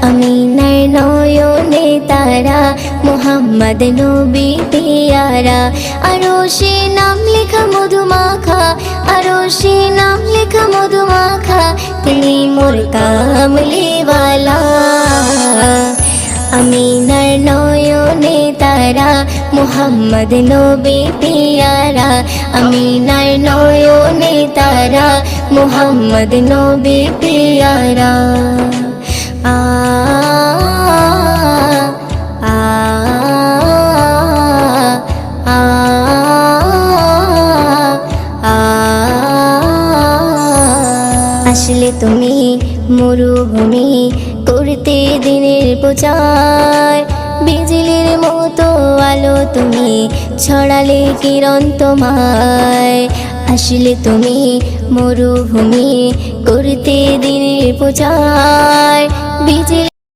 আমিনার নয়নে তারা, মুহাম্মদ নবী পিয়ারা। আরশে নাম লেখা মধুমাখা, আরশে নাম লেখা মধুমাখা, তিনি মোর কামলিওয়ালা। আমিনার নয়নে তারা, মুহাম্মদ নবী পিয়ারা। আমিনার নয়নে তারা, মুহাম্মদ নবী পিয়ারা। আ আ আ আ আসলে তুমি মরুভূমি করতে দিনের প্রচার, বিজলির মতো আলো তুমি ছড়ালে কিরণ তোমায়। আসলে তুমি মরুভূমি করতে দিনের প্রচার, বিজলি